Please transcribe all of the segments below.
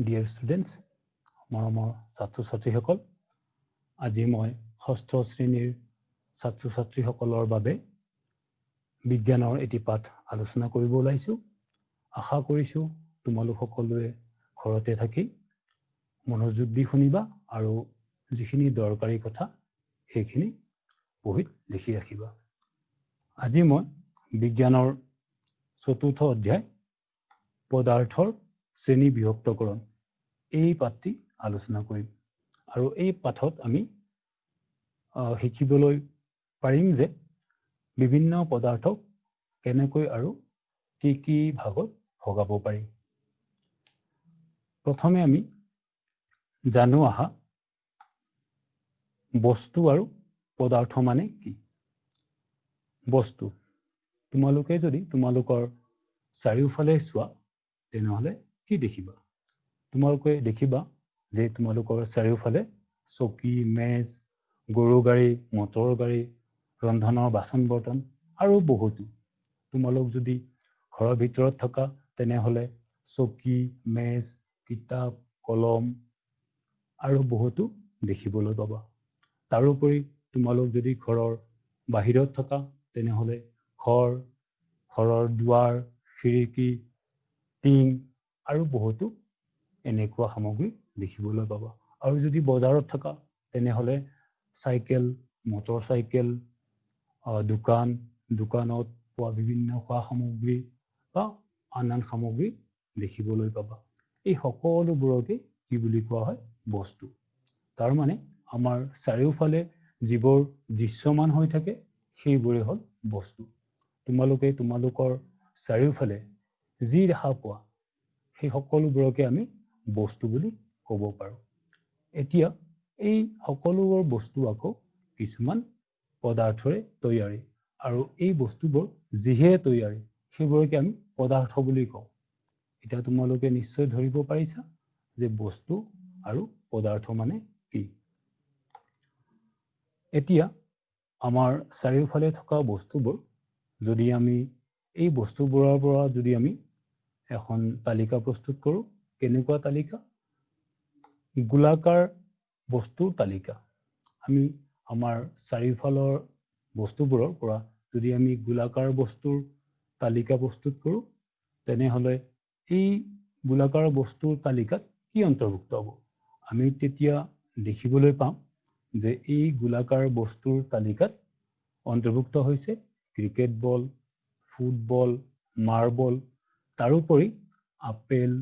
Dear students, মৰমৰ ছাত্ৰ ছাত্ৰীসকল, আজি মই ষষ্ঠ শ্ৰেণীৰ ছাত্ৰ ছাত্ৰীসকলৰ বাবে বিজ্ঞানৰ এটি পাঠ আলোচনা কৰিব ওলাইছো। আশা কৰিছো তোমালোক সকলোৱে ঘৰতে থাকি মনোযোগ দি শুনিবা আৰু যিখিনি দৰকাৰী কথা সেইখিনি বহীত লিখি ৰাখিবা। আজি মই বিজ্ঞানৰ চতুৰ্থ অধ্যায় পদাৰ্থৰ শ্ৰেণী বিভক্তকৰণ এই পাঠটি আলোচনা কৰিম আৰু এই পাঠত আমি শিকিবলৈ পাৰিম যে বিভিন্ন পদাৰ্থক কেনেকৈ আৰু কি ভাগত ভগাব পাৰি। প্ৰথমে আমি জানো আহা বস্তু আৰু পদাৰ্থ মানে কি। বস্তু, তোমালোকে যদি তোমালোকৰ চাৰিওফালে চোৱা তেনেহলে কি দেখিবা? তোমালোকে দেখিবা যে তোমালোকৰ চাৰিওফালে চকী, মেজ, গৰু গাড়ী, মটৰ গাড়ী, ৰন্ধনৰ বাচন বৰ্তন আৰু বহুতো। তোমালোক যদি ঘৰৰ ভিতৰত থকা তেনেহলে চকী, মেজ, কিতাপ, কলম আৰু বহুতো দেখিবলৈ পাবা। তাৰোপৰি তোমালোক যদি ঘৰৰ বাহিৰত থকা তেনেহলে ঘৰৰ দুৱাৰ, খিৰিকী, টিং আৰু বহুতো এনেকুৱা সামগ্ৰী দেখিবলৈ পাবা। আৰু যদি বজাৰত থকা তেনেহলে চাইকেল, মটৰ চাইকেল, দোকানত পোৱা বিভিন্ন খোৱা সামগ্ৰী বা আন সামগ্ৰী দেখিবলৈ পাবা। এই সকলোবোৰকে কি বুলি কোৱা হয়? বস্তু। তাৰ মানে আমাৰ চাৰিওফালে যিবোৰ দৃশ্যমান হৈ থাকে সেইবোৰে হ'ল বস্তু। তোমালোকে তোমালোকৰ চাৰিওফালে যি দেখা পোৱা সেই সকলোবোৰকে আমি বস্তু বুলি ক'ব পাৰো। এতিয়া এই সকলোবোৰ বস্তু আকৌ কিছুমান পদাৰ্থৰে তৈয়াৰী আৰু এই বস্তুবোৰ যিহে তৈয়াৰী সেইবোৰকে আমি পদাৰ্থ বুলি কওঁ। এতিয়া তোমালোকে নিশ্চয় ধৰিব পাৰিছা যে বস্তু আৰু পদাৰ্থ মানে কি। এতিয়া আমাৰ চাৰিওফালে থকা বস্তুবোৰ যদি আমি এই বস্তুবোৰৰ পৰা যদি আমি এখন তালিকা প্ৰস্তুত কৰো, কেনেকুৱা তালিকা? গোলাকাৰ বস্তুৰ তালিকা। আমি আমাৰ চাৰিওফালৰ বস্তুবোৰৰ পৰা যদি আমি গোলাকাৰ বস্তুৰ তালিকা প্ৰস্তুত কৰো তেনেহলে এই গোলাকাৰ বস্তুৰ তালিকাত কি অন্তৰ্ভুক্ত হ'ব? আমি তেতিয়া দেখিবলৈ পাম যে এই গোলাকাৰ বস্তুৰ তালিকাত অন্তৰ্ভুক্ত হৈছে ক্ৰিকেট বল, ফুটবল, মাৰ্বল, তাৰোপৰি আপেল,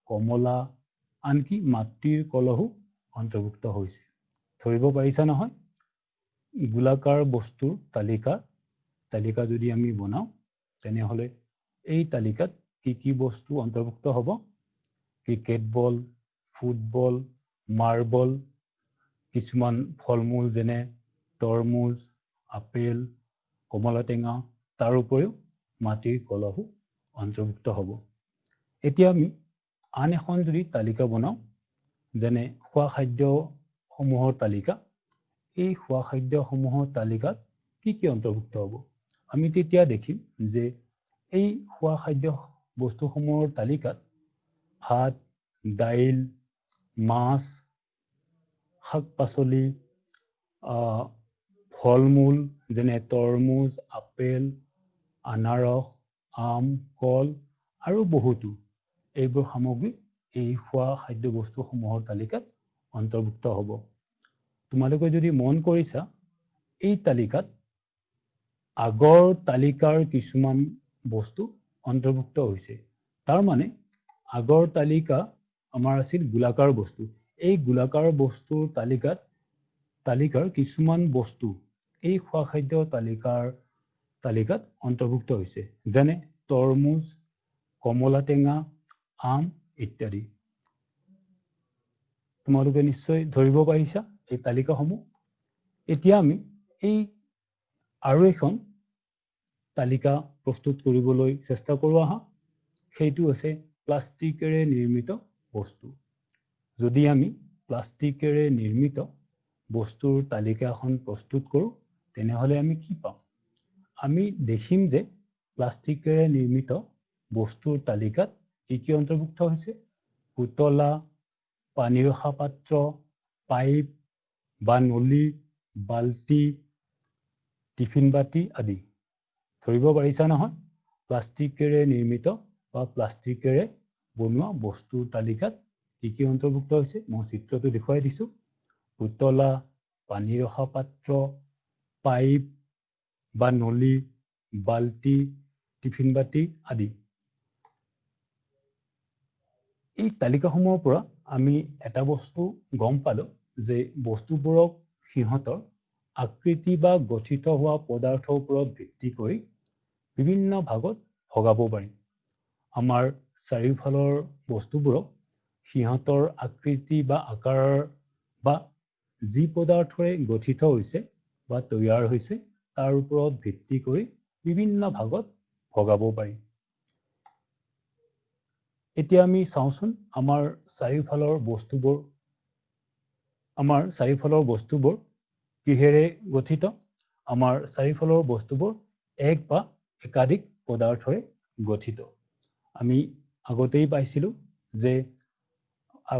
কমলা, আনকি মাটিৰ কলহো অন্তৰ্ভুক্ত হৈছে। ধৰিব পাৰিছা নহয়? গোলাকাৰ বস্তুৰ তালিকা যদি আমি বনাওঁ তেনেহলে এই তালিকাত কি বস্তু অন্তৰ্ভুক্ত হ'ব? ক্ৰিকেট বল, ফুটবল, মাৰ্বল, কিছুমান ফল মূল যেনে তৰমুজ, আপেল, কমলা টেঙা, তাৰোপৰিও মাটিৰ কলহো অন্তৰ্ভুক্ত হ'ব। এতিয়া আমি আন এখন যদি তালিকা বনাওঁ যেনে খোৱা খাদ্য সমূহৰ তালিকা, এই খোৱা খাদ্য সমূহৰ তালিকাত কি অন্তৰ্ভুক্ত হ'ব? আমি তেতিয়া দেখিম যে এই খোৱা খাদ্য বস্তুসমূহৰ তালিকাত ভাত, দাইল, মাছ, শাক পাচলি, ফল মূল যেনে তৰমুজ, আপেল, আনাৰস, আম, কল আৰু বহুতো এইবোৰ সামগ্ৰী এই খোৱা খাদ্য বস্তুসমূহৰ তালিকাত অন্তৰ্ভুক্ত হ'ব। তোমালোকে যদি মন কৰিছা এই তালিকাত আগৰ তালিকাৰ কিছুমান বস্তু অন্তৰ্ভুক্ত হৈছে। তাৰ মানে আগৰ তালিকা আমাৰ আছিল গোলাকাৰ বস্তু। এই গোলাকাৰ বস্তুৰ তালিকাৰ কিছুমান বস্তু এই খোৱা খাদ্য তালিকাত অন্তৰ্ভুক্ত হৈছে, যেনে তৰমুজ, কমলা টেঙা, আম ইত্যাদি। তোমালোকে নিশ্চয় ধৰিব পাৰিছা এই তালিকাসমূহ। এতিয়া আমি এই আৰু এখন তালিকা প্ৰস্তুত কৰিবলৈ চেষ্টা কৰো আহা। সেইটো আছে প্লাষ্টিকেৰে নিৰ্মিত বস্তু। যদি আমি প্লাষ্টিকেৰে নিৰ্মিত বস্তুৰ তালিকা এখন প্ৰস্তুত কৰো তেনেহলে আমি কি পাম? আমি দেখিম যে প্লাষ্টিকেৰে নিৰ্মিত বস্তুৰ তালিকাত কি অন্তৰ্ভুক্ত হৈছে? পুতলা, পানী ৰখা পাত্ৰ, পাইপ বা নলী, বাল্টি, টিফিন বাতি আদি। ধৰিব পাৰিছা নহয়? প্লাষ্টিকেৰে নিৰ্মিত বা প্লাষ্টিকেৰে বনোৱা বস্তুৰ তালিকাত কি কি অন্তৰ্ভুক্ত হৈছে? মই চিত্ৰটো দেখুৱাই দিছোঁ। পুতলা, পানী ৰখা পাত্ৰ, পাইপ বা নলী, বাল্টি, টিফিন বাতি আদি। এই তালিকাসমূহৰ পৰা আমি এটা বস্তু গম পালো যে বস্তুবোৰক সিহঁতৰ আকৃতি বা গঠিত হোৱা পদাৰ্থৰ ওপৰত ভিত্তি কৰি বিভিন্ন ভাগত ভগাব পাৰি। আমাৰ চাৰিওফালৰ বস্তুবোৰক সিহঁতৰ আকৃতি বা আকাৰৰ বা যি পদাৰ্থৰে গঠিত হৈছে বা তৈয়াৰ হৈছে তাৰ ওপৰত ভিত্তি কৰি বিভিন্ন ভাগত ভগাব পাৰি। এতিয়া আমি চাওঁচোন আমাৰ চাৰিওফালৰ বস্তুবোৰ কিহেৰে গঠিত? আমাৰ চাৰিওফালৰ বস্তুবোৰ এক বা একাধিক পদাৰ্থৰে গঠিত। আমি আগতেই পাইছিলোঁ যে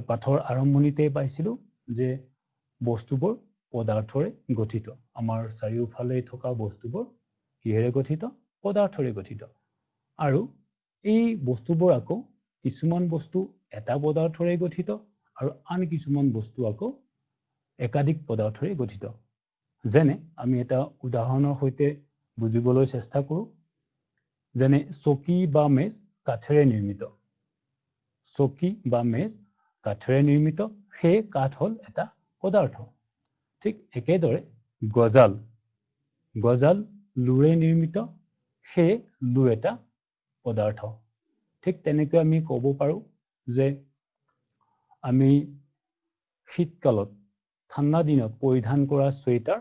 পাঠৰ আৰম্ভণিতে পাইছিলোঁ যে বস্তুবোৰ পদাৰ্থৰে গঠিত। আমাৰ চাৰিওফালে থকা বস্তুবোৰ কিহেৰে গঠিত? পদাৰ্থৰে গঠিত। আৰু এই বস্তুবোৰ আকৌ কিছুমান বস্তু এটা পদাৰ্থৰে গঠিত আৰু আন কিছুমান বস্তু আকৌ একাধিক পদাৰ্থৰে গঠিত। যেনে আমি এটা উদাহৰণৰ সৈতে বুজিবলৈ চেষ্টা কৰোঁ। যেনে চকী বা মেজ কাঠেৰে নিৰ্মিত। চকী বা মেজ কাঠেৰে নিৰ্মিত, সেই কাঠ হ'ল এটা পদাৰ্থ। ঠিক একেদৰে গজাল লোৰে নিৰ্মিত, সেই লো এটা পদাৰ্থ। ঠিক তেনেকৈ আমি ক'ব পাৰোঁ যে আমি শীতকালত ঠাণ্ডা দিনত পৰিধান কৰা চুৱেটাৰ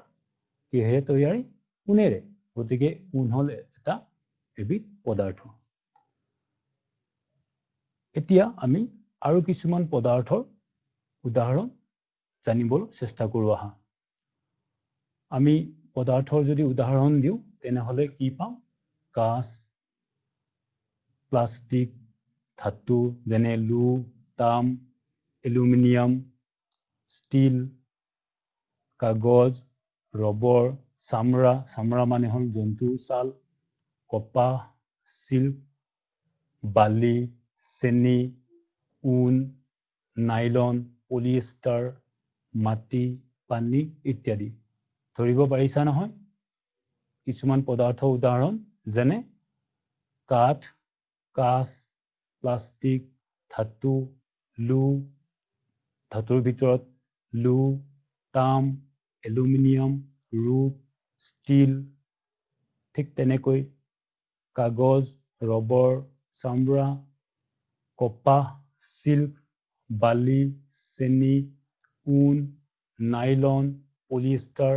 কিহেৰে তৈয়াৰী? ঊণেৰে। গতিকে ঊণ হ'ল এটা এবিধ পদাৰ্থ। এতিয়া আমি আৰু কিছুমান পদাৰ্থৰ উদাহৰণ জানিবলৈ চেষ্টা কৰোঁ আহা। আমি পদাৰ্থৰ যদি উদাহৰণ দিওঁ তেনেহ'লে কি পাওঁ? কাঁচ, প্লাষ্টিক, ধাতু যেনে লো, তাম, এলুমিনিয়াম, ষ্টীল, কাগজ, ৰবৰ, চামৰা মানে হ'ল জন্তুৰ ছাল, কপাহ, চিল্ক, বালি, চেনি, ঊণ, নাইলন, পলিয়েষ্টাৰ, মাটি, পানী ইত্যাদি। ধৰিব পাৰিছা নহয়? কিছুমান পদাৰ্থৰ উদাহৰণ যেনে কাঠ, কাঁচ, প্লাষ্টিক, ধাতু, লো, ধাতুৰ ভিতৰত লো, তাম, এলুমিনিয়াম, ৰূপ, ষ্টীল। ঠিক তেনেকৈ কাগজ, ৰবৰ, চামৰা, কপাহ, চিল্ক, বালি, চেনি, ঊণ, নাইলন, পলিয়েষ্টাৰ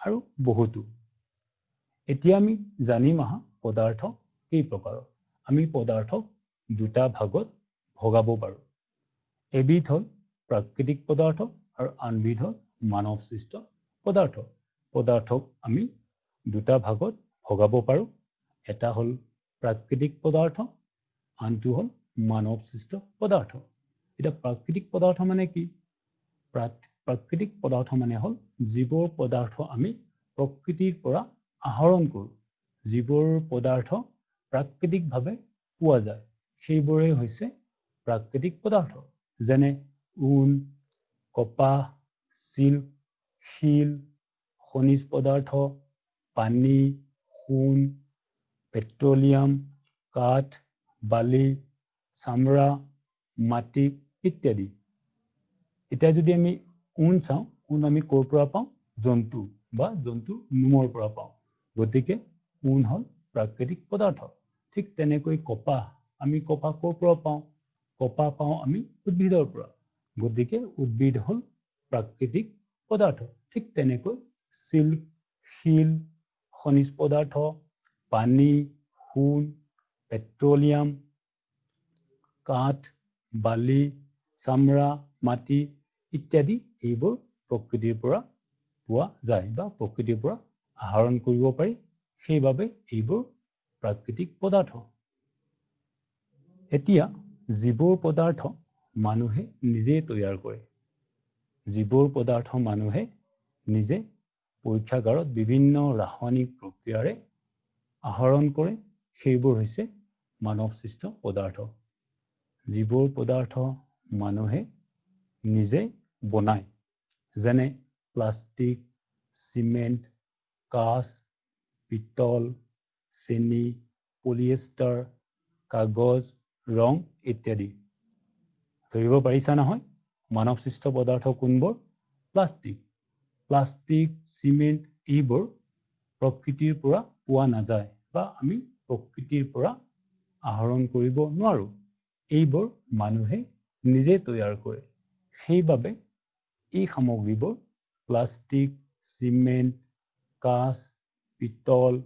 আৰু বহুতো। এতিয়া আমি জানিম আহা পদাৰ্থ কেই প্ৰকাৰৰ। আমি পদাৰ্থক দুটা ভাগত ভগাব পাৰোঁ। এবিধ হ'ল প্ৰাকৃতিক পদাৰ্থ আৰু আনবিধ হ'ল মানৱ সৃষ্ট পদাৰ্থ। পদাৰ্থক আমি দুটা ভাগত ভগাব পাৰোঁ। এটা হ'ল প্ৰাকৃতিক পদাৰ্থ, আনটো হ'ল মানৱ সৃষ্ট পদাৰ্থ। এতিয়া প্ৰাকৃতিক পদাৰ্থ মানে কি? প্ৰাকৃতিক পদাৰ্থ মানে হ'ল যিবোৰ পদাৰ্থ আমি প্ৰকৃতিৰ পৰা আহৰণ কৰোঁ। যিবোৰ পদাৰ্থ প্ৰাকৃতিকভাৱে পোৱা যায় সেইবোৰেই হৈছে প্ৰাকৃতিক পদাৰ্থ। যেনে ঊণ, কপাহ, চিল্ক, শিল, খনিজ পদাৰ্থ, পানী, সোণ, পেট্ৰলিয়াম, কাঠ, বালি, চামৰা, মাটি ইত্যাদি। এতিয়া যদি আমি ঊণ চাওঁ, ঊণ আমি ক'ৰ পৰা পাওঁ? জন্তু বা জন্তুৰ নোমৰ পৰা পাওঁ। গতিকে ঊণ হ'ল প্ৰাকৃতিক পদাৰ্থ। ঠিক তেনেকৈ কপাহ, আমি কপাহ ক'ৰ পৰা পাওঁ? কপাহ পাওঁ আমি উদ্ভিদৰ পৰা। গতিকে উদ্ভিদ হ'ল প্ৰাকৃতিক পদাৰ্থ। ঠিক তেনেকৈ চিল্ক, শিল, খনিজ পদাৰ্থ, পানী, সোণ, পেট্ৰলিয়াম, কাঠ, বালি, চামৰা, মাটি ইত্যাদি এইবোৰ প্ৰকৃতিৰ পৰা পোৱা যায় বা প্ৰকৃতিৰ পৰা আহৰণ কৰিব পাৰি। সেইবাবে এইবোৰ প্ৰাকৃতিক পদাৰ্থ। এতিয়া যিবোৰ পদাৰ্থ মানুহে নিজে তৈয়াৰ কৰে যিবোৰ পদাৰ্থ মানুহে নিজে পৰীক্ষাগাৰত বিভিন্ন ৰাসায়নিক প্ৰক্ৰিয়াৰে আহৰণ কৰে সেইবোৰ হৈছে মানৱ সৃষ্ট পদাৰ্থ যিবোৰ পদাৰ্থ মানুহে নিজে বনায় যেনে প্লাষ্টিক সিমেন্ট কাঁচ পিতল চেনি পলিয়েষ্টাৰ কাগজ ৰং ইত্যাদি ধৰিব পাৰিছা নহয় মানৱ সৃষ্ট পদাৰ্থ কোনবোৰ প্লাষ্টিক সিমেন্ট এইবোৰ প্ৰকৃতিৰ পৰা পোৱা নাযায় বা আমি প্ৰকৃতিৰ পৰা আহৰণ কৰিব নোৱাৰো এইবোৰ মানুহে নিজে তৈয়াৰ কৰে সেইবাবে এই সামগ্ৰীবোৰ প্লাষ্টিক সিমেন্ট কাঁচ পিতল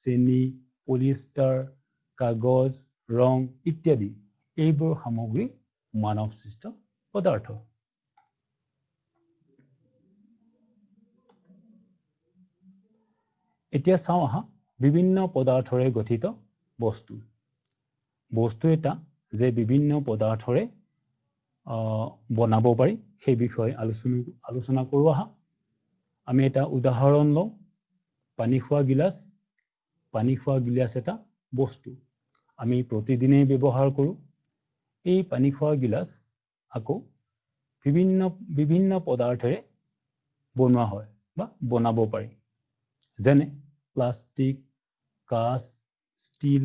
চেনি পলিয়েষ্টাৰ কাগজ ৰং ইত্যাদি এইবোৰ সামগ্ৰী মানৱ সৃষ্ট পদাৰ্থ এতিয়া চাওঁ আহা বিভিন্ন পদাৰ্থৰে গঠিত বস্তু এটা যে বিভিন্ন পদাৰ্থৰে বনাব পাৰি সেই বিষয়ে আলোচনা কৰোঁ আহা আমি এটা উদাহৰণ লওঁ পানী খোৱা গিলাচ এটা বস্তু আমি প্ৰতিদিনেই ব্যৱহাৰ কৰোঁ এই পানী খোৱা গিলাচ আকৌ বিভিন্ন পদাৰ্থৰে বনোৱা হয় বা বনাব পাৰি যেনে প্লাষ্টিক কাঁচ ষ্টীল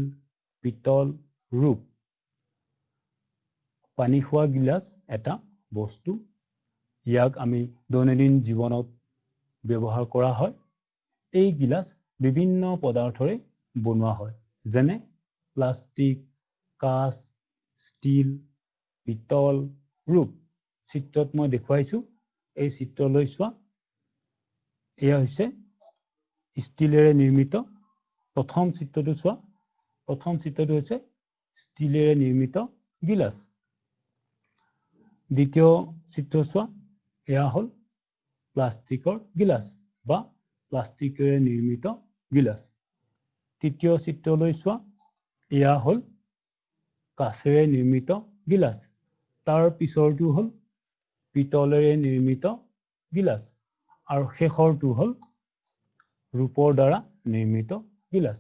পিতল ৰূপ পানী খোৱা গিলাচ এটা বস্তু ইয়াক আমি দৈনন্দিন জীৱনত ব্যৱহাৰ কৰা হয় এই গিলাচ বিভিন্ন পদাৰ্থৰে বনোৱা হয় যেনে প্লাষ্টিক কাঁচ ষ্টীল পিতল ৰূপ চিত্ৰত মই দেখুৱাইছো এই চিত্ৰলৈ চোৱা এয়া হৈছে ষ্টীলেৰে নিৰ্মিত প্ৰথম চিত্ৰটো চোৱা প্ৰথম চিত্ৰটো হৈছে ষ্টীলেৰে নিৰ্মিত গিলাচ দ্বিতীয় চিত্ৰ চোৱা এয়া হ'ল প্লাষ্টিকৰ গিলাচ বা প্লাষ্টিকেৰে নিৰ্মিত গিলাচ তৃতীয় চিত্ৰলৈ চোৱা এয়া হ'ল কাঁচেৰে নিৰ্মিত গিলাচ তাৰ পিছৰটো হ'ল পিতলেৰে নিৰ্মিত গিলাচ আৰু শেষৰটো হ'ল ৰূপৰ দ্বাৰা নিৰ্মিত গিলাচ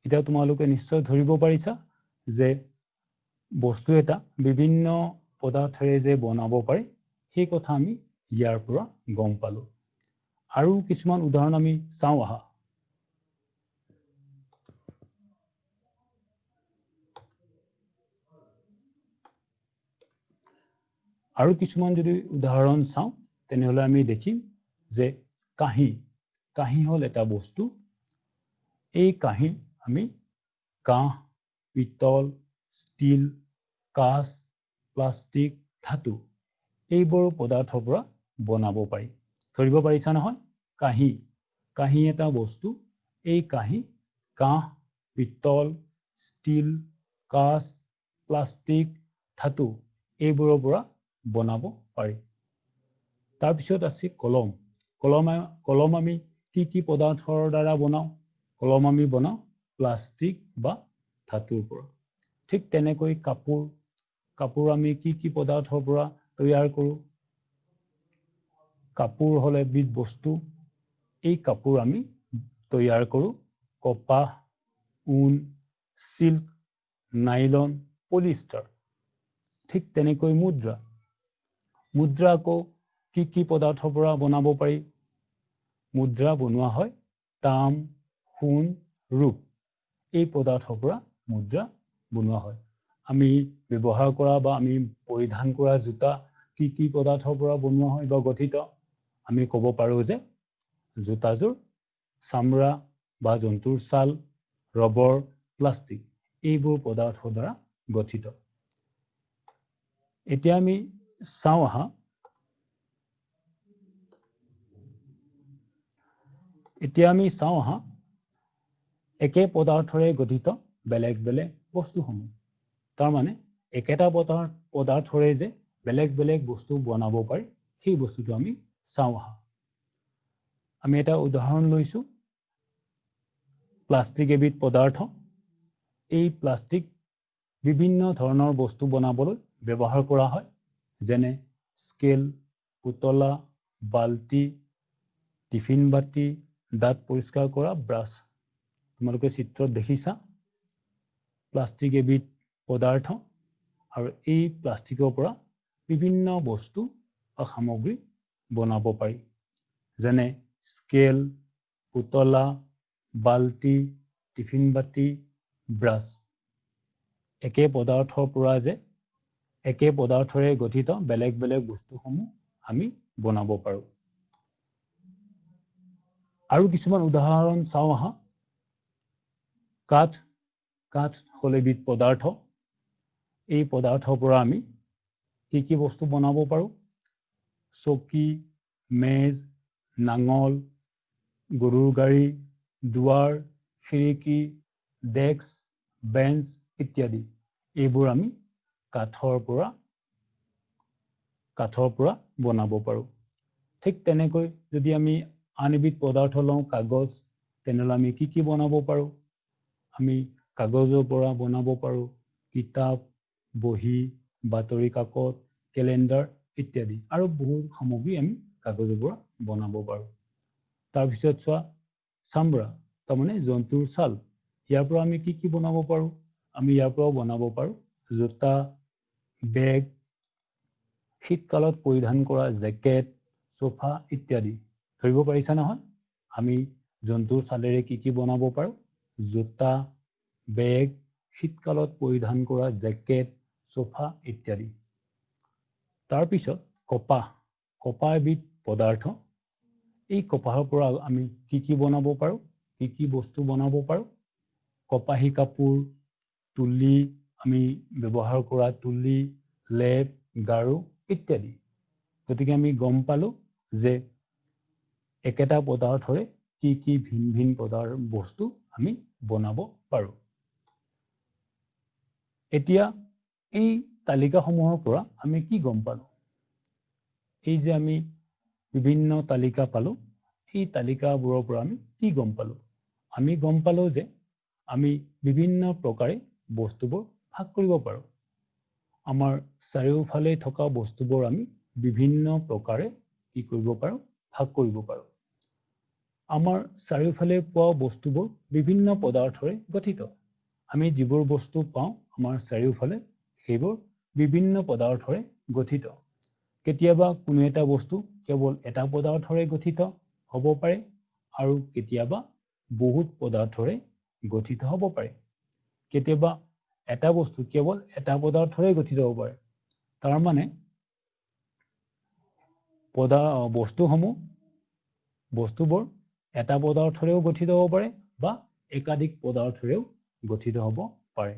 এতিয়া তোমালোকে নিশ্চয় ধৰিব পাৰিছা যে বস্তু এটা বিভিন্ন পদাৰ্থৰে যে বনাব পাৰি সেই কথা আমি ইয়াৰ পৰা গম পালো আৰু কিছুমান উদাহৰণ আমি চাওঁ আহা আৰু কিছুমান যদি উদাহৰণ চাওঁ তেনেহলে আমি দেখিম যে কাঁহী হ'ল এটা বস্তু এই কাঁহী আমি কাঁহ পিতল ষ্টীল কাঁচ প্লাষ্টিক ধাতু এইবোৰ পদাৰ্থৰ পৰা বনাব পাৰি ধৰিব পাৰিছা নহয় কাঁহী এটা বস্তু এই কাঁহ পিতল ষ্টীল কাঁচ প্লাষ্টিক ধাতু এইবোৰৰ পৰা বনাব পাৰি তাৰপিছত আছে কলম আমি কি পদাৰ্থৰ দ্বাৰা বনাওঁ কলম আমি বনাওঁ প্লাষ্টিক বা ধাতুৰ পৰা ঠিক তেনেকৈ কাপোৰ আমি কি পদাৰ্থৰ পৰা তৈয়াৰ কৰোঁ কাপোৰ হ'ল এবিধ বস্তু এই কাপোৰ আমি তৈয়াৰ কৰোঁ কপাহ ঊণ সিল্ক নাইলন পলিষ্টাৰ ঠিক তেনেকৈ মুদ্ৰা আকৌ কি পদাৰ্থৰ পৰা বনাব পাৰি মুদ্ৰা বনোৱা হয় তাম সোণ ৰূপ এই পদাৰ্থৰ পৰা মুদ্ৰা বনোৱা হয় আমি ব্যৱহাৰ কৰা বা আমি পৰিধান কৰা জোতা কি পদাৰ্থৰ পৰা বনোৱা হয় বা গঠিত আমি ক'ব পাৰো যে জোতাযোৰ চামৰা বা জন্তুৰ ছাল ৰবৰ প্লাষ্টিক এইবোৰ পদাৰ্থৰ দ্বাৰা গঠিত এতিয়া আমি চাওঁ আহা একে পদাৰ্থৰে গঠিত বেলেগ বস্তুসমূহ তাৰমানে একেটা পদাৰ্থৰে যে বেলেগ বস্তু বনাব পাৰি সেই বস্তুটো আমি চাওঁ আহা আমি এটা উদাহৰণ লৈছো প্লাষ্টিক এবিধ পদাৰ্থ এই প্লাষ্টিক বিভিন্ন ধৰণৰ বস্তু বনাবলৈ ব্যৱহাৰ কৰা হয়, যেনে স্কেল, পুতলা, বাল্টি, টিফিন বাতি, দাঁত পৰিষ্কাৰ কৰা ব্ৰাছ। তোমালোকে চিত্ৰত দেখিছা প্লাষ্টিক এবিধ পদাৰ্থ আৰু এই প্লাষ্টিকৰ পৰা বিভিন্ন বস্তু বা সামগ্ৰী বনাব পাৰি, যেনে স্কেল, পুতলা, বাল্টি, টিফিন বাতি, ব্ৰাছ। একে পদাৰ্থৰ পৰা যে একে পদাৰ্থৰে গঠিত বেলেগ বেলেগ বস্তুসমূহ আমি বনাব পাৰোঁ। আৰু কিছুমান উদাহৰণ চাওঁ আহা। কাঠ হ'ল এবিধ পদাৰ্থ। এই পদাৰ্থৰ পৰা আমি কি বস্তু বনাব পাৰোঁ? চকী, মেজ, নাঙল, গৰুৰ গাড়ী, দুৱাৰ, খিৰিকী, ডেস্ক, বেঞ্চ ইত্যাদি। এইবোৰ আমি কাঠৰ পৰা বনাব পাৰোঁ। ঠিক তেনেকৈ যদি আমি আন এবিধ পদাৰ্থ লওঁ কাগজ, তেনেহ'লে আমি কি বনাব পাৰোঁ? আমি কাগজৰ পৰা বনাব পাৰোঁ কিতাপ, বহী, বাতৰি কাকত, কেলেণ্ডাৰ ইত্যাদি। আৰু বহু সামগ্ৰী আমি কাগজৰ পৰা বনাব পাৰোঁ। তাৰপিছত চোৱা চামৰা, তাৰমানে জন্তুৰ ছাল। ইয়াৰ পৰা আমি কি বনাব পাৰোঁ? আমি ইয়াৰ পৰাও বনাব পাৰোঁ জোতা, বেগ, শীতকালত পৰিধান কৰা জেকেট, সোফা ইত্যাদি। ধৰিব পাৰিছা নহয়? আমি জন্তুৰ ছালেৰে কি বনাব পাৰোঁ? জোতা, বেগ, শীতকালত পৰিধান কৰা জেকেট, সোফা ইত্যাদি। তাৰপিছত কপাহ এবিধ পদাৰ্থ। এই কপাহৰ পৰা আমি কি বনাব পাৰোঁ? কি বস্তু বনাব পাৰোঁ? কপাহী কাপোৰ, তুলি, আমি ব্যৱহাৰ কৰা তুলি, লেপ, গাৰু ইত্যাদি। গতিকে আমি গম পালোঁ যে একেটা পদাৰ্থৰে কি ভিন ভিন বস্তু আমি বনাব পাৰোঁ। এতিয়া এই তালিকাসমূহৰ পৰা আমি কি গম পালোঁ? এই যে আমি বিভিন্ন তালিকা পালোঁ, এই তালিকাবোৰৰ পৰা আমি কি গম পালোঁ? আমি গম পালোঁ যে আমি বিভিন্ন প্ৰকাৰে বস্তুবোৰ ভাগ কৰিব পাৰোঁ। আমাৰ চাৰিওফালে থকা বস্তুবোৰ আমি বিভিন্ন প্ৰকাৰে কি কৰিব পাৰোঁ? ভাগ কৰিব পাৰোঁ। আমাৰ চাৰিওফালে পোৱা বস্তুবোৰ বিভিন্ন পদাৰ্থৰে গঠিত। আমি যিবোৰ বস্তু পাওঁ আমাৰ চাৰিওফালে সেইবোৰ বিভিন্ন পদাৰ্থৰে গঠিত। কেতিয়াবা কোনো এটা বস্তু কেৱল এটা পদাৰ্থৰে গঠিত হ'ব পাৰে আৰু কেতিয়াবা বহুত পদাৰ্থৰে গঠিত হ'ব পাৰে। কেতিয়াবা এটা বস্তু কেৱল এটা পদাৰ্থৰে গঠিত হ'ব পাৰে। তাৰ মানে বস্তুবোৰ এটা পদাৰ্থৰেও গঠিত হ'ব পাৰে বা একাধিক পদাৰ্থৰেও গঠিত হ'ব পাৰে।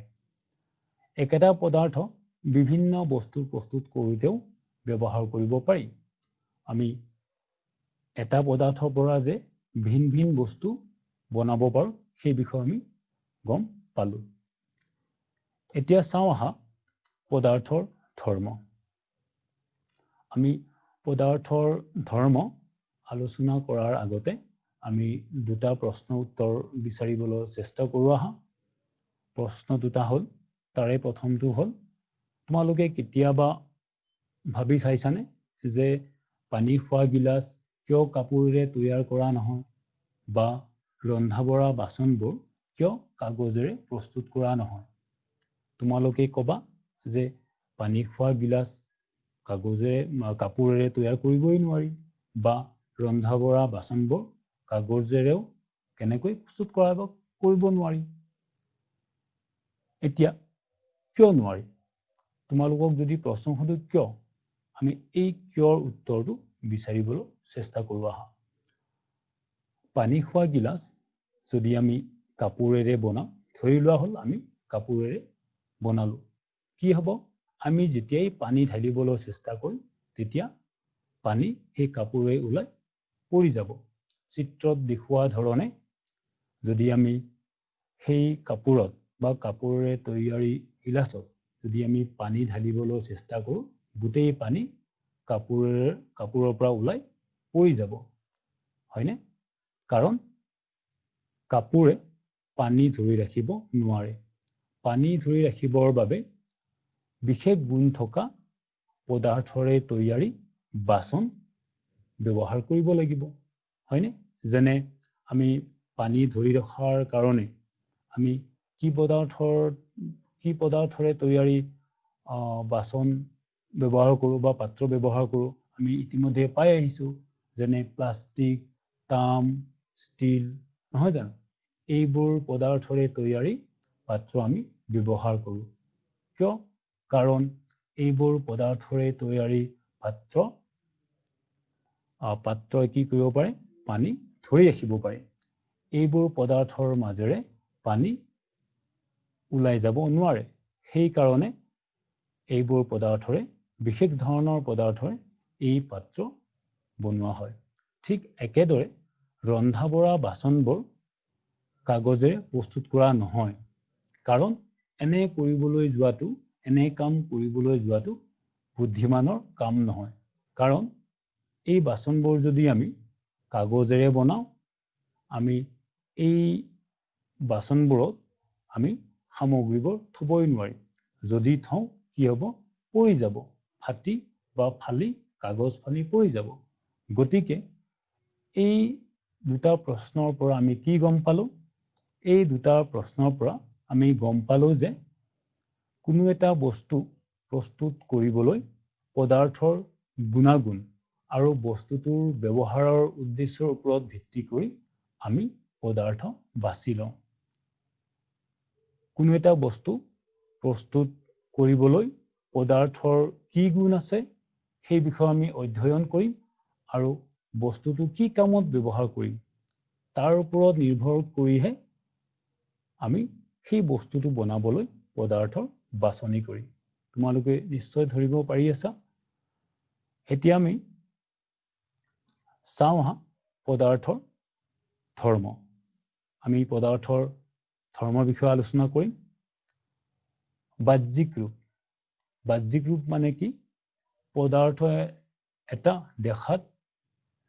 একেটা পদাৰ্থ বিভিন্ন বস্তু প্ৰস্তুত কৰোঁতেও ব্যৱহাৰ কৰিব পাৰি। আমি এটা পদাৰ্থৰ পৰা যে ভিন ভিন বস্তু বনাব পাৰোঁ সেই বিষয়ে আমি গম পালোঁ। এতিয়া চাওঁ আহা পদাৰ্থৰ ধৰ্ম। আমি পদাৰ্থৰ ধৰ্ম আলোচনা কৰাৰ আগতে আমি দুটা প্ৰশ্ন উত্তৰ বিচাৰিবলৈ চেষ্টা কৰোঁ আহা। প্ৰশ্ন দুটা হ'ল, তাৰে প্ৰথমটো হ'ল, তোমালোকে কেতিয়াবা ভাবি চাইছানে যে পানী খোৱা গিলাচ কিয় কাপোৰেৰে তৈয়াৰ কৰা নহয় বা ৰন্ধা বঢ়া বাচনবোৰ কিয় কাগজেৰে প্ৰস্তুত কৰা নহয়? তোমালোকে ক'বা যে পানী খোৱা গিলাচ কাপোৰেৰে তৈয়াৰ কৰিবই নোৱাৰি বা ৰন্ধা বঢ়া বাচনবোৰ কাগজেৰেও কেনেকৈ প্ৰস্তুত কৰিব নোৱাৰি। এতিয়া কিয় নোৱাৰি? তোমালোকক যদি প্ৰশ্ন সোধো কিয়, আমি এই কিয়ৰ উত্তৰটো বিচাৰিবলৈ চেষ্টা কৰোঁ আহা। পানী খোৱা গিলাচ যদি আমি কাপোৰেৰে বনাওঁ, ধৰি লোৱা হ'ল আমি কাপোৰেৰে বনালোঁ, কি হ'ব? আমি যেতিয়াই পানী ঢালিবলৈ চেষ্টা কৰিম তেতিয়া পানী সেই কাপোৰে ওলাই পৰি যাব। চিত্ৰত দেখুওৱা ধৰণে যদি আমি সেই কাপোৰত বা কাপোৰেৰে তৈয়াৰী গিলাচত যদি আমি পানী ঢালিবলৈ চেষ্টা কৰোঁ, গোটেই পানী কাপোৰৰ পৰা ওলাই পৰি যাব, হয়নে? কাৰণ কাপোৰে পানী ধৰি ৰাখিব নোৱাৰে। পানী ধৰি ৰাখিবৰ বাবে বিশেষ গুণ থকা পদাৰ্থৰে তৈয়াৰী বাচন ব্যৱহাৰ কৰিব লাগিব হয়নে যেনে আমি পানী ধৰি ৰখাৰ কাৰণে আমি কি পদাৰ্থৰে তৈয়াৰী বাচন ব্যৱহাৰ কৰোঁ বা পাত্ৰ ব্যৱহাৰ কৰোঁ আমি ইতিমধ্যে পাই আহিছো যেনে প্লাষ্টিক তাম ষ্টীল নহয় জানো এইবোৰ পদাৰ্থৰে তৈয়াৰী পাত্ৰ আমি ব্যৱহাৰ কৰোঁ কিয় কাৰণ এইবোৰ পদাৰ্থৰে তৈয়াৰী পাত্ৰই কি কৰিব পাৰে পানী ধৰি ৰাখিব পাৰে এইবোৰ পদাৰ্থৰ মাজেৰে পানী ওলাই যাব নোৱাৰে সেই কাৰণে এইবোৰ পদাৰ্থৰে বিশেষ ধৰণৰ পদাৰ্থৰে এই পাত্ৰ বনোৱা হয় ঠিক একেদৰে ৰন্ধা বঢ়া বাচনবোৰ কাগজেৰে প্ৰস্তুত কৰা নহয় কাৰণ এনে কাম কৰিবলৈ যোৱাটো বুদ্ধিমানৰ কাম নহয় কাৰণ এই বাচনবোৰ যদি আমি কাগজেৰে বনাওঁ আমি এই বাচনবোৰত আমি সামগ্ৰীবোৰ থবই নোৱাৰিম যদি থওঁ কি হ'ব পৰি যাব ফাটি বা ফালি কাগজ ফালি পৰি যাব গতিকে এই দুটা প্ৰশ্নৰ পৰা আমি কি গম পালো এই দুটা প্ৰশ্নৰ পৰা আমি গম পালো যে কোনো এটা বস্তু প্ৰস্তুত কৰিবলৈ পদাৰ্থৰ গুণাগুণ আৰু বস্তুটোৰ ব্যৱহাৰৰ উদ্দেশ্যৰ ওপৰত ভিত্তি কৰি আমি পদাৰ্থ বাছি লওঁ কোনো এটা বস্তু প্ৰস্তুত কৰিবলৈ পদাৰ্থৰ কি গুণ আছে সেই বিষয়ে আমি অধ্যয়ন কৰিম আৰু বস্তুটো কি কামত ব্যৱহাৰ কৰিম তাৰ ওপৰত নিৰ্ভৰ কৰিহে আমি সেই বস্তুটো বনাবলৈ পদাৰ্থৰ বাছনি কৰিম তোমালোকে নিশ্চয় ধৰিব পাৰি আছা এতিয়া আমি চাওঁ পদাৰ্থৰ ধৰ্ম আমি পদাৰ্থৰ ধৰ্মৰ বিষয়ে আলোচনা কৰিম বাহ্যিক ৰূপ মানে কি পদাৰ্থ এটা দেখাত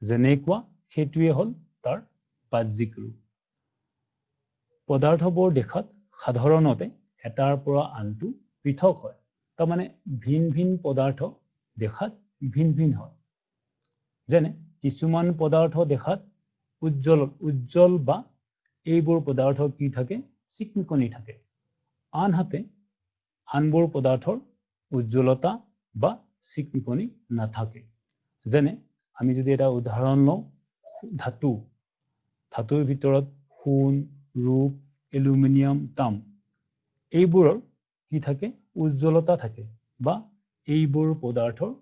যেনেকুৱা সেইটোৱে হ'ল তাৰ বাহ্যিক ৰূপ পদাৰ্থবোৰ দেখাত সাধাৰণতে এটাৰ পৰা আনটো পৃথক হয় তাৰমানে ভিন ভিন পদাৰ্থ দেখাত ভিন ভিন হয় যেনে কিছুমান পদাৰ্থ দেখাত উজ্জ্বল বা এইবোৰ পদাৰ্থ কি থাকে চিকমিকনি থাকে আনহাতে আনবোৰ পদাৰ্থৰ উজ্জ্বলতা বা চিকমিকনি নাথাকে যেনে আমি যদি এটা উদাহৰণ লওঁ ধাতুৰ ভিতৰত সোণ ৰূপ এলুমিনিয়াম তাম এইবোৰৰ কি থাকে উজ্জ্বলতা থাকে বা এইবোৰ পদাৰ্থৰ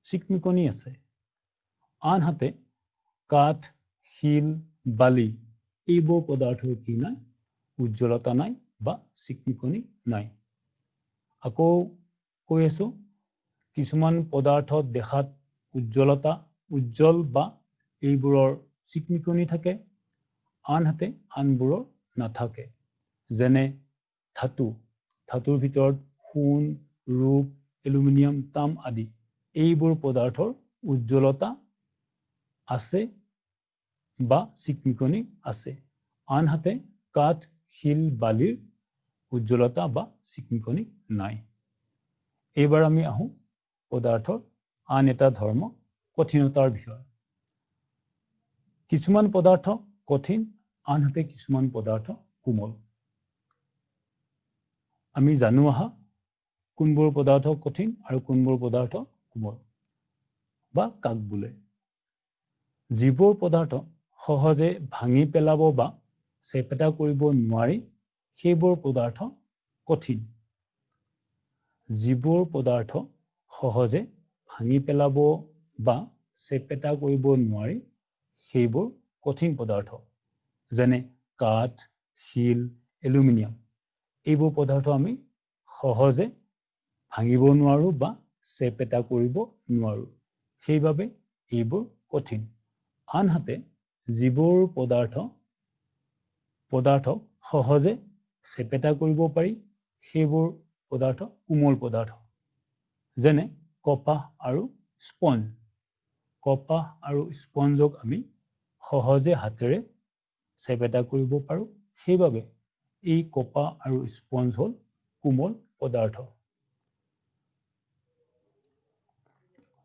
চিকমিকনি আছে আনহাতে কাঠ শিল বালি এইবোৰ পদাৰ্থৰ কি নাই উজ্জ্বলতা নাই বা চিকমিকনি নাই আকৌ কৈ আছো কিছুমান পদাৰ্থ দেখাত উজ্জ্বল বা এইবোৰৰ চিকমিকনি থাকে আনহাতে আনবোৰৰ নাথাকে যেনে ধাতুৰ ভিতৰত সোণ ৰূপ এলুমিনিয়াম তাম আদি এইবোৰ পদাৰ্থৰ উজ্জ্বলতা আছে বা চিকমিকনি আছে আনহাতে কাঠ শিল বালিৰ উজ্জ্বলতা বা চিকমিকনি নাই এইবাৰ আমি আহোঁ পদাৰ্থৰ আন এটা ধৰ্ম কঠিনতাৰ বিষয়ে কিছুমান পদাৰ্থ কঠিন আনহাতে কিছুমান পদাৰ্থ কোমল আমি জানো কোনবোৰ পদাৰ্থ কঠিন আৰু কোনবোৰ পদাৰ্থ কোমল বা কাক বোলে যিবোৰ পদাৰ্থ সহজে ভাঙি পেলাব বা চেপেটা কৰিব নোৱাৰি সেইবোৰ পদাৰ্থ কঠিন যিবোৰ পদাৰ্থ সহজে ভাঙি পেলাব বা চেপেটা কৰিব নোৱাৰি সেইবোৰ কঠিন পদাৰ্থ যেনে কাঠ শিল এলুমিনিয়াম এইবোৰ পদাৰ্থ আমি সহজে ভাঙিব নোৱাৰো বা চেপেটা কৰিব নোৱাৰো সেইবাবে এইবোৰ কঠিন আনহাতে যিবোৰ পদাৰ্থ সহজে চেপেটা কৰিব পাৰি সেইবোৰ পদাৰ্থ কোমল পদাৰ্থ যেনে কপাহ আৰু স্পঞ্জক আমি সহজে হাতেৰে চেপেটা কৰিব পাৰো সেইবাবে এই কপাহ আৰু স্পঞ্জ হ'ল কোমল পদাৰ্থ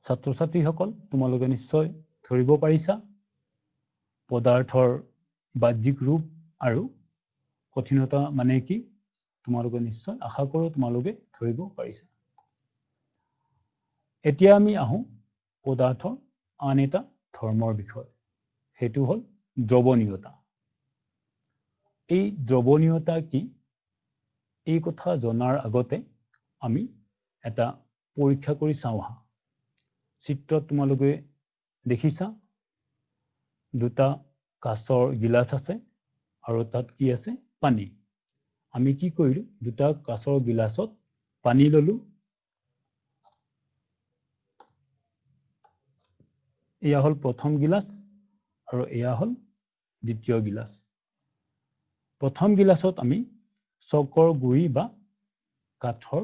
ছাত্ৰ ছাত্ৰীসকল তোমালোকে নিশ্চয় ধৰিব পাৰিছা পদাৰ্থৰ বাহ্যিক ৰূপ আৰু কঠিনতা মানে কি তোমালোকে নিশ্চয় আশা কৰোঁ তোমালোকে ধৰিব পাৰিছা এতিয়া আমি আহো পদাৰ্থৰ আন এটা ধৰ্মৰ বিষয় সেইটো হ'ল দ্ৰৱণীয়তা এই দ্ৰৱণীয়তা কি এই কথা জনাৰ আগতে আমি এটা পৰীক্ষা কৰি চাওঁ আহা চিত্ৰত তোমালোকে দেখিছা দুটা কাঁচৰ গিলাচ আছে আৰু তাত কি আছে পানী আমি কি কৰিলো দুটা কাঁচৰ গিলাচত পানী ললো এয়া হল প্ৰথম গিলাচ আৰু এয়া হল দ্বিতীয় গিলাচ প্ৰথম গিলাচত আমি চকৰ গুড়ি বা কাঠৰ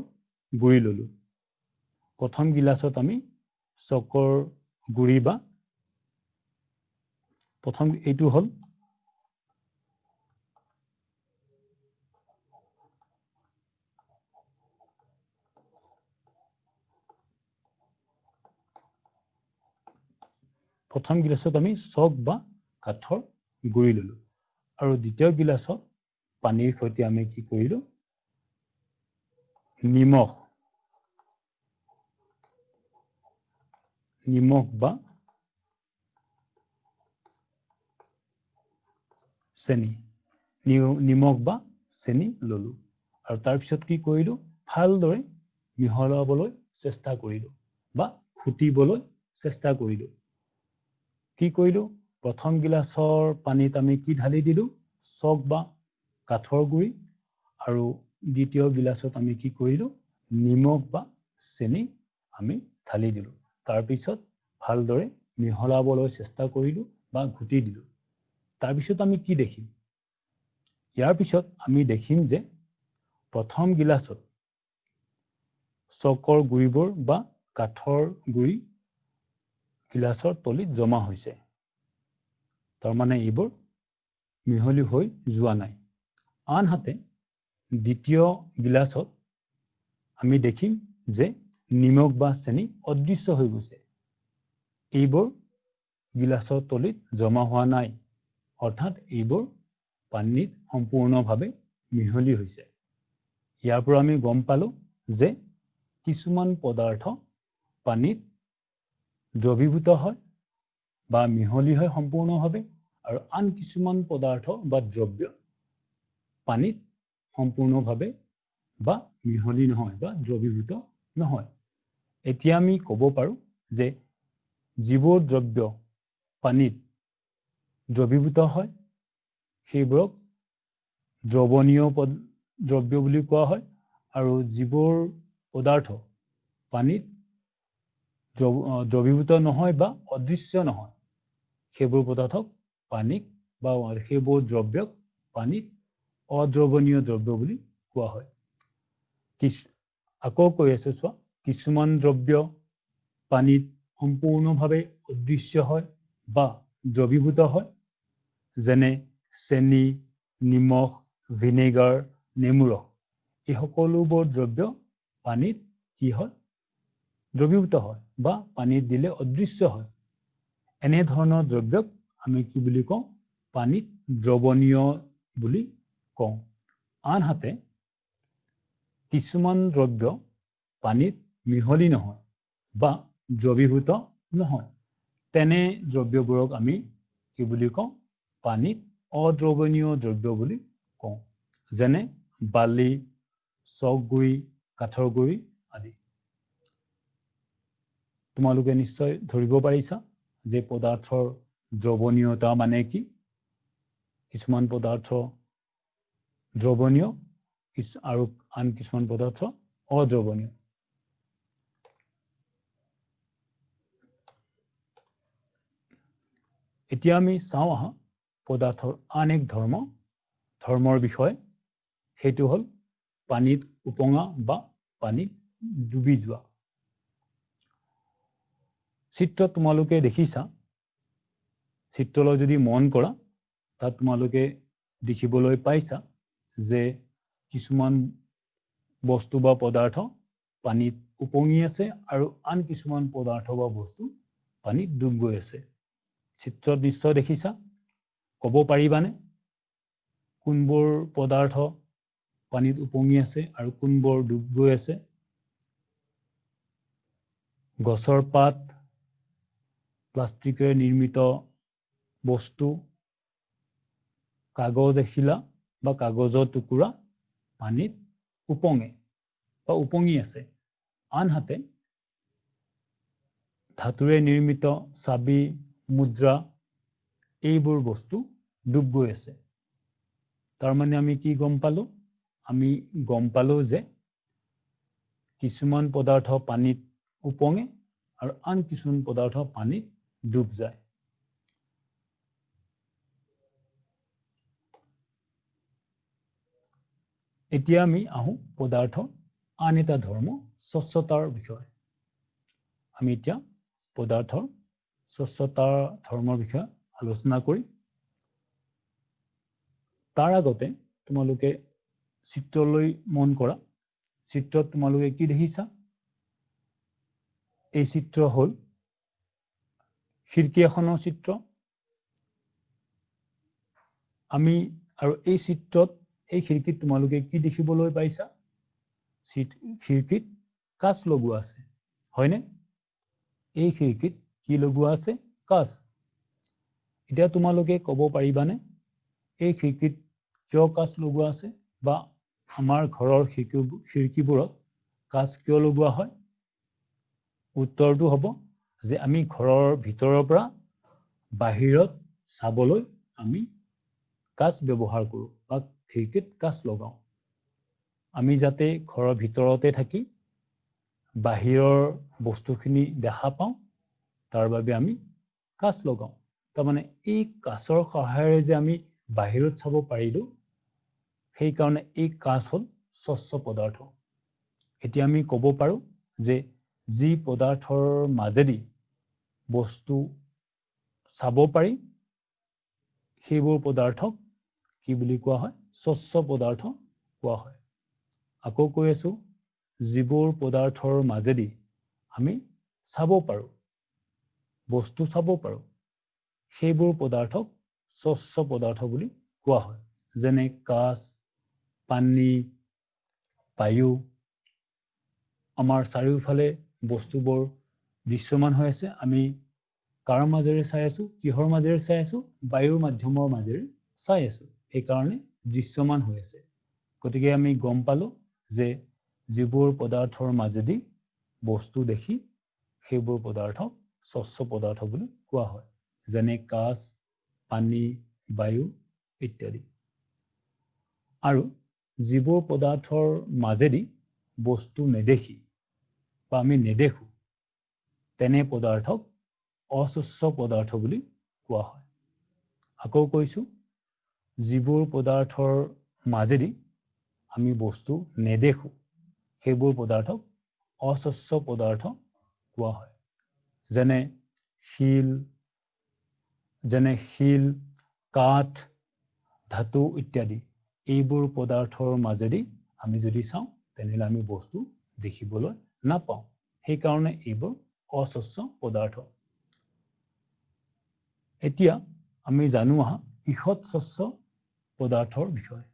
গুড়ি ললো প্ৰথম গিলাচত আমি চকৰ গুড়ি বা প্ৰথম এইটো হল প্ৰথম গিলাচত আমি চক বা কাঠৰ গুড়ি ললো আৰু দ্বিতীয় গিলাচত পানীৰ সৈতে আমি কি কৰিলো নিমখ বা চেনি নিমখ বা চেনি ললো আৰু তাৰ পিছত কি কৰিলো ভালদৰে মিহলাবলৈ চেষ্টা কৰিলো বা ফুটিবলৈ চেষ্টা কৰিলো কি কৰিলো প্ৰথম গিলাচৰ পানীত আমি কি ঢালি দিলো চক বা কাঠৰ গুড়ি আৰু দ্বিতীয় গিলাচত আমি কি কৰিলো নিমখ বা চেনি আমি ঢালি দিলো তাৰ পিছত ভালদৰে মিহলাবলৈ চেষ্টা কৰিলো বা ঘুটি দিলো তাৰ পিছত আমি কি দেখিম ইয়াৰ পিছত আমি দেখিম যে প্ৰথম গিলাচত চকৰ গুড়িবোৰ বা কাঠৰ গুড়ি গিলাচৰ তলিত জমা হৈছে তাৰমানে এইবোৰ মিহলি হৈ যোৱা নাই আনহাতে দ্বিতীয় গিলাচত আমি দেখিম যে নিমখ বা চেনি অদৃশ্য হৈ গৈছে এইবোৰ গিলাচৰ তলিত জমা হোৱা নাই অৰ্থাৎ এইবোৰ পানীত সম্পূৰ্ণভাৱে মিহলি হৈছে ইয়াৰ পৰা আমি গম পালো যে কিছুমান পদাৰ্থ পানীত দ্ৰৱীভূত হয় বা মিহলি হয় সম্পূৰ্ণভাৱে আৰু আন কিছুমান পদাৰ্থ বা দ্ৰব্য পানীত সম্পূৰ্ণভাৱে বা মিহলি নহয় বা দ্ৰৱীভূত নহয় এতিয়া আমি ক'ব পাৰো যে যিবোৰ দ্ৰব্য পানীত দ্ৰৱীভূত হয় সেইবোৰক দ্ৰৱণীয় দ্ৰব্য বুলি কোৱা হয় আৰু যিবোৰ পদাৰ্থ পানীত দ্ৰৱীভূত নহয় বা অদৃশ্য নহয় সেইবোৰ পদাৰ্থক পানীক বা সেইবোৰ দ্ৰব্যক পানীত অদ্ৰৱণীয় দ্ৰব্য বুলি কোৱা হয় আকৌ কৈ আছো চোৱা কিছুমান দ্ৰব্য পানীত সম্পূৰ্ণভাৱে অদৃশ্য হয় বা দ্ৰৱীভূত হয় যেনে চেনি নিমখ ভিনেগাৰ নেমু ৰস এই সকলোবোৰ দ্ৰব্য পানীত কি হয় দ্ৰৱীভূত হয় বা পানীত দিলে অদৃশ্য হয় এনে ধৰণৰ দ্ৰব্যক আমি কি বুলি কওঁ পানীত দ্ৰৱণীয় বুলি কওঁ আনহাতে কিছুমান দ্ৰব্য পানীত মিহলি নহয় বা দ্ৰৱীভূত নহয় তেনে দ্ৰব্যবোৰক আমি কি বুলি কওঁ পানীত অদ্ৰৱণীয় দ্ৰব্য বুলি কওঁ যেনে বালি চক গুড়ি কাঠৰ গুড়ি আদি তোমালোকে নিশ্চয় ধৰিব পাৰিছা যে পদাৰ্থৰ দ্ৰৱণীয়তা মানে কি কিছুমান পদাৰ্থ দ্ৰৱণীয় আৰু আন কিছুমান পদাৰ্থ অদ্ৰৱণীয় এতিয়া আমি চাওঁ আহা পদাৰ্থৰ আন এক ধৰ্মৰ বিষয়ে সেইটো হ'ল পানীত উপঙা বা পানীত ডুবি যোৱা চিত্ৰত তোমালোকে দেখিছা চিত্ৰলৈ যদি মন কৰা তাত তোমালোকে দেখিবলৈ পাইছা যে কিছুমান বস্তু বা পদাৰ্থ পানীত উপঙি আছে আৰু আন কিছুমান পদাৰ্থ বা বস্তু পানীত ডুব গৈ আছে চিত্ৰত নিশ্চয় দেখিছা ক'ব পাৰিবানে কোনবোৰ পদাৰ্থ পানীত উপঙি আছে আৰু কোনবোৰ ডুব গৈ আছে গছৰ পাত প্লাষ্টিকেৰে নিৰ্মিত বস্তু কাগজ এখিলা বা কাগজৰ টুকুৰা পানীত উপঙে বা উপঙি আছে আনহাতে ধাতুৰে নিৰ্মিত চাবি মুদ্ৰা এইবোৰ বস্তু ডুব গৈ আছে তাৰ মানে আমি কি গম পালো আমি গম পালো যে কিছুমান পদাৰ্থ পানীত উপঙে আৰু আন কিছুমান পদাৰ্থ পানীত ডুব যায় এতিয়া আমি আহো পদাৰ্থ আন এটা ধৰ্ম স্বচ্ছতাৰ বিষয়ে আমি এতিয়া পদাৰ্থৰ স্বচ্ছতাৰ ধৰ্মৰ বিষয়ে আলোচনা কৰি তাৰ আগতে তোমালোকে চিত্ৰলৈ মন কৰা চিত্ৰত তোমালোকে কি দেখিছা এই চিত্ৰ হল খিৰিকী এখনৰ চিত্ৰ আমি আৰু এই চিত্ৰত এই খিৰিকীত তোমালোকে কি দেখিবলৈ পাইছা খিৰিকীত কাঁচ লগোৱা আছে হয়নে এই খিৰিকীত কি লগোৱা আছে কাঁচ এতিয়া তোমালোকে ক'ব পাৰিবানে এই খিৰিকীত কিয় কাঁচ লগোৱা আছে বা আমাৰ ঘৰৰ খিৰিকীবোৰত কাঁচ কিয় লগোৱা হয় উত্তৰটো হ'ব যে আমি ঘৰৰ ভিতৰৰ পৰা বাহিৰত চাবলৈ আমি কাঁচ ব্যৱহাৰ কৰোঁ বা খিৰিকীত কাঁচ লগাওঁ আমি যাতে ঘৰৰ ভিতৰতে থাকি বাহিৰৰ বস্তুখিনি দেখা পাওঁ তাৰ বাবে আমি কাঁচ লগাওঁ তাৰমানে এই কাঁচৰ সহায়েৰে যে আমি বাহিৰত চাব পাৰিলো সেইকাৰণে এই কাঁচ হ'ল স্বচ্ছ পদাৰ্থ এতিয়া আমি ক'ব পাৰোঁ যে যি পদাৰ্থৰ মাজেদি বস্তু চাব পাৰি সেইবোৰ পদাৰ্থক কি বুলি কোৱা হয় স্বচ্ছ পদাৰ্থ কোৱা হয় আকৌ কৈ আছো যিবোৰ পদাৰ্থৰ মাজেদি আমি চাব পাৰোঁ বস্তু চাব পাৰোঁ সেইবোৰ পদাৰ্থক স্বচ্ছ পদাৰ্থ বুলি কোৱা হয় যেনে কাঁচ পানী বায়ু আমাৰ চাৰিওফালে বস্তুবোৰ দৃশ্যমান হৈ আছে আমি কাৰ মাজেৰে চাই আছো কিহৰ মাজেৰে চাই আছো বায়ুৰ মাধ্যমৰ মাজেৰে চাই আছো সেইকাৰণে দৃশ্যমান হৈ আছে গতিকে আমি গম পালো যে যিবোৰ পদাৰ্থৰ মাজেদি বস্তু দেখি সেইবোৰ পদাৰ্থক স্বচ্ছ পদাৰ্থ বুলি কোৱা হয় যেনে কাঁচ পানী বায়ু ইত্যাদি আৰু যিবোৰ পদাৰ্থৰ মাজেদি বস্তু নেদেখি বা আমি নেদেখো তেনে পদাৰ্থক অস্বচ্ছ পদাৰ্থ বুলি কোৱা হয় আকৌ কৈছো যিবোৰ পদাৰ্থৰ মাজেদি আমি বস্তু নেদেখো সেইবোৰ পদাৰ্থক অস্বচ্ছ পদাৰ্থ কোৱা হয় যেনে শিল কাঠ ধাতু ইত্যাদি এইবোৰ পদাৰ্থৰ মাজেদি আমি যদি চাওঁ তেনেহলে আমি বস্তু দেখিবলৈ নাপাওঁ সেইকাৰণে এইবোৰ অস্বচ্ছ পদাৰ্থ এতিয়া আমি জানো আহা ইষৎ স্বচ্ছ পদাৰ্থৰ বিষয়ে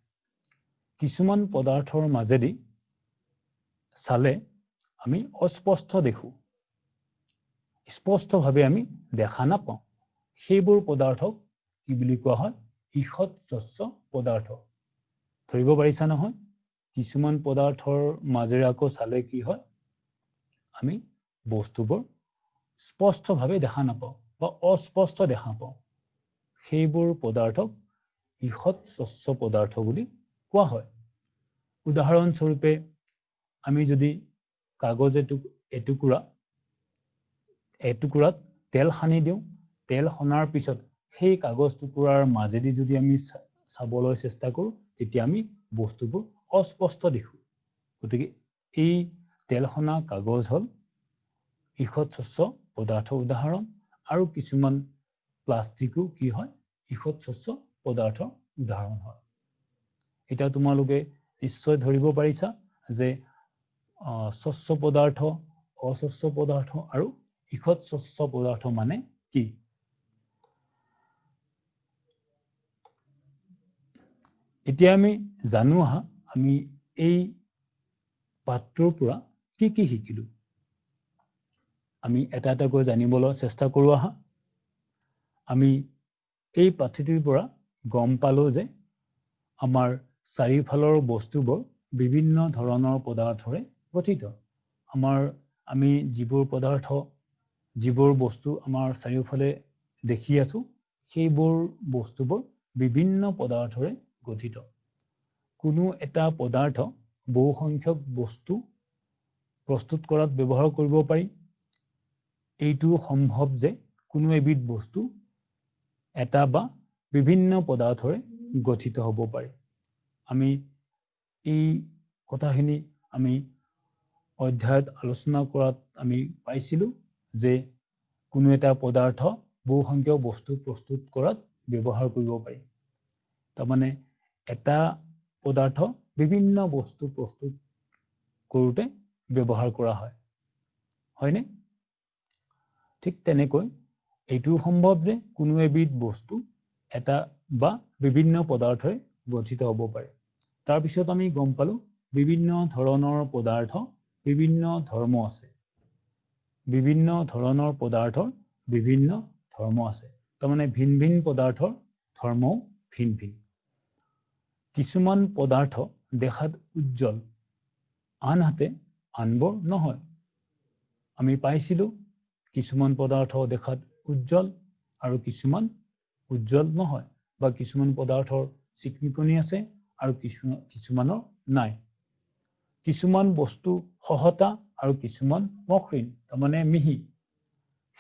কিছুমান পদাৰ্থৰ মাজেদি চালে আমি অস্পষ্ট দেখো স্পষ্টভাৱে আমি দেখা নাপাওঁ সেইবোৰ পদাৰ্থক কি বুলি কোৱা হয় ইষৎ স্বচ্ছ পদাৰ্থ ধৰিব পাৰিছা নহয় কিছুমান পদাৰ্থৰ মাজেৰে আকৌ চালে কি হয় আমি বস্তুবোৰ স্পষ্টভাৱে দেখা নাপাওঁ বা অস্পষ্ট দেখা পাওঁ সেইবোৰ পদাৰ্থক ইষৎ স্বচ্ছ পদাৰ্থ বুলি কোৱা হয় উদাহৰণস্বৰূপে আমি যদি কাগজ এটুকুৰাত তেল সানি দিওঁ তেল সনাৰ পিছত সেই কাগজ টুকুৰাৰ মাজেদি যদি আমি চাবলৈ চেষ্টা কৰোঁ তেতিয়া আমি বস্তুবোৰ অস্পষ্ট দেখো গতিকে এই তেল সনা কাগজ হ'ল ইষৎ স্বচ্ছ পদাৰ্থৰ উদাহৰণ আৰু কিছুমান প্লাষ্টিকো কি হয় ইষৎ স্বচ্ছ পদাৰ্থৰ উদাহৰণ হয় এতিয়া তোমালোকে নিশ্চয় ধৰিব পাৰিছা যে স্বচ্ছ পদাৰ্থ, অস্বচ্ছ পদাৰ্থ আৰু ঈষৎ স্বচ্ছ পদাৰ্থ মানে কি? এতিয়া আমি জানো আহা আমি এই পাঠটোৰ পৰা কি কি শিকিলো। আমি এটা এটাকৈ জানিবলৈ চেষ্টা কৰো আহা। আমি এই পাঠটোৰ পৰা গম পালো যে আমাৰ চাৰিওফালৰ বস্তুবোৰ বিভিন্ন ধৰণৰ পদাৰ্থৰে গঠিত। আমি যিবোৰ পদাৰ্থ, যিবোৰ বস্তু আমাৰ চাৰিওফালে দেখি আছো, সেইবোৰ বস্তুবোৰ বিভিন্ন পদাৰ্থৰে গঠিত। কোনো এটা পদাৰ্থ বহু সংখ্যক বস্তু প্ৰস্তুত কৰাত ব্যৱহাৰ কৰিব পাৰি। এইটো সম্ভৱ যে কোনো এবিধ বস্তু এটা বা বিভিন্ন পদাৰ্থৰে গঠিত হ'ব পাৰে। আমি এই কথাখিনি আমি অধ্যায়ত আলোচনা কৰাত আমি পাইছিলো যে কোনো এটা পদাৰ্থ বহু সংখ্যক বস্তু প্ৰস্তুত কৰাত ব্যৱহাৰ কৰিব পাৰি। তাৰমানে এটা পদাৰ্থ বিভিন্ন বস্তু প্ৰস্তুত কৰোঁতে ব্যৱহাৰ কৰা হয়, হয়নে? ঠিক তেনেকৈ এইটোও সম্ভৱ যে কোনো এবিধ বস্তু এটা বা বিভিন্ন পদাৰ্থৰে গঠিত হ'ব পাৰে। তাৰপিছত আমি গম পালো বিভিন্ন ধৰণৰ পদাৰ্থ, বিভিন্ন ধৰ্ম আছে। বিভিন্ন ধৰণৰ পদাৰ্থৰ বিভিন্ন ধৰ্ম আছে। তাৰমানে ভিন ভিন পদাৰ্থৰ ধৰ্মও ভিন ভিন। কিছুমান পদাৰ্থ দেখাত উজ্জ্বল, আনহাতে আনবোৰ নহয়। আমি পাইছিলো কিছুমান পদাৰ্থ দেখাত উজ্জ্বল আৰু কিছুমান উজ্জ্বল নহয়, বা কিছুমান পদাৰ্থৰ চিকমিকনি আছে আৰু কিছুমানৰ নাই। কিছুমান বস্তু সহতা আৰু কিছুমান মসৃণ, তাৰমানে মিহি।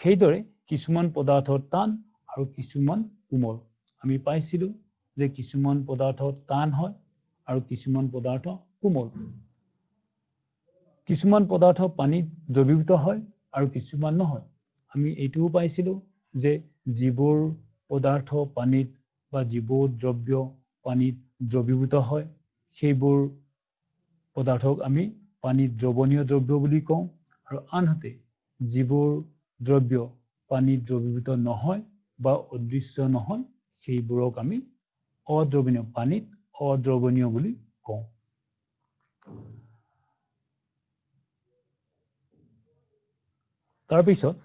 সেইদৰে কিছুমান পদাৰ্থ টান আৰু কিছুমান কোমল। আমি পাইছিলো যে কিছুমান পদাৰ্থ টান হয় আৰু কিছুমান পদাৰ্থ কোমল। কিছুমান পদাৰ্থ পানীত দ্ৰৱীভূত হয় আৰু কিছুমান নহয়। আমি এইটোও পাইছিলো যে যিবোৰ পদাৰ্থ পানীত বা যিবোৰ দ্ৰব্য পানীত দ্ৰৱীভূত হয়, সেইবোৰ পদাৰ্থক আমি পানীত দ্ৰৱণীয় দ্ৰব্য বুলি কওঁ। আৰু আনহাতে যিবোৰ দ্ৰব্য পানীত দ্ৰৱীভূত নহয় বা অদৃশ্য নহয়, সেইবোৰক আমি অদ্ৰৱণীয়, পানীত অদ্ৰৱণীয় বুলি কওঁ। তাৰপিছত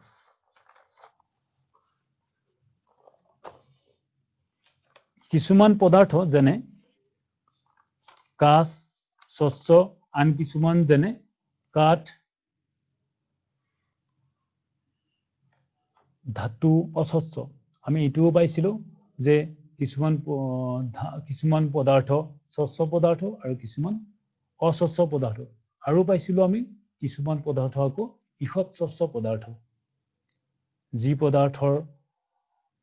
কিছুমান পদাৰ্থ যেনে কাঁচ স্বচ্ছ, আন কিছুমান যেনে কাঠ, ধাতু অস্বচ্ছ। আমি এইটোও পাইছিলো যে কিছুমান পদাৰ্থ স্বচ্ছ পদাৰ্থ আৰু কিছুমান অস্বচ্ছ পদাৰ্থ। আৰু পাইছিলো আমি কিছুমান পদাৰ্থ আকৌ ঈষৎ স্বচ্ছ পদাৰ্থ, যি পদাৰ্থৰ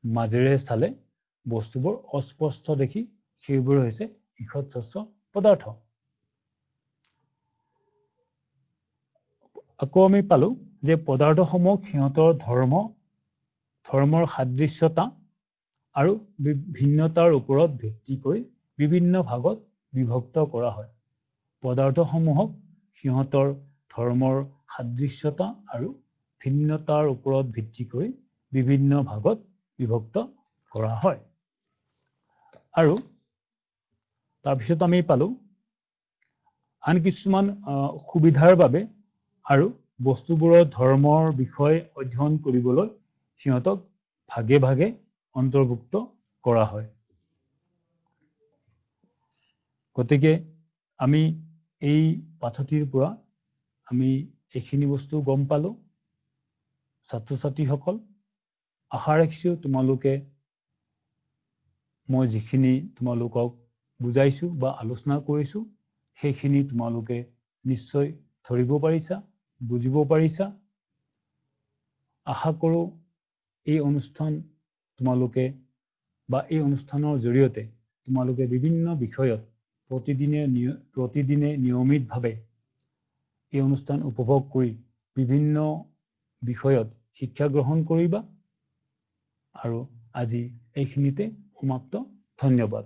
মাজেৰে চালে বস্তুবোৰ অস্পষ্ট দেখি, সেইবোৰ হৈছে ঈষৎ স্বচ্ছ পদাৰ্থ। আকৌ আমি পালো যে পদাৰ্থসমূহ সিহঁতৰ ধৰ্মৰ সাদৃশ্যতা আৰু ভিন্নতাৰ ওপৰত ভিত্তি কৰি বিভিন্ন ভাগত বিভক্ত কৰা হয়। পদাৰ্থসমূহক সিহঁতৰ ধৰ্মৰ সাদৃশ্যতা আৰু ভিন্নতাৰ ওপৰত ভিত্তি কৰি বিভিন্ন ভাগত বিভক্ত কৰা হয়। আৰু তাৰপিছত আমি পালো আন কিছুমান সুবিধাৰ বাবে আৰু বস্তুবোৰৰ ধৰ্মৰ বিষয়ে অধ্যয়ন কৰিবলৈ সিহঁতক ভাগে ভাগে অন্তৰ্ভুক্ত কৰা হয়। গতিকে আমি এই পাঠটিৰ পৰা আমি এইখিনি বস্তু গম পালো। ছাত্ৰ ছাত্ৰীসকল, আশা ৰাখিছো তোমালোকে মই যিখিনি তোমালোকক বুজাইছো বা আলোচনা কৰিছো, সেইখিনি তোমালোকে নিশ্চয় ধৰিব পাৰিছা, বুজিব পাৰিছা। আশা কৰো এই অনুষ্ঠান তোমালোকে বা এই অনুষ্ঠানৰ জৰিয়তে তোমালোকে বিভিন্ন বিষয়ত প্ৰতিদিনে নিয়মিতভাৱে এই অনুষ্ঠান উপভোগ কৰি বিভিন্ন বিষয়ত শিক্ষা গ্ৰহণ কৰিবা। আৰু আজি এইখিনিতে সমাপ্ত। ধন্যবাদ।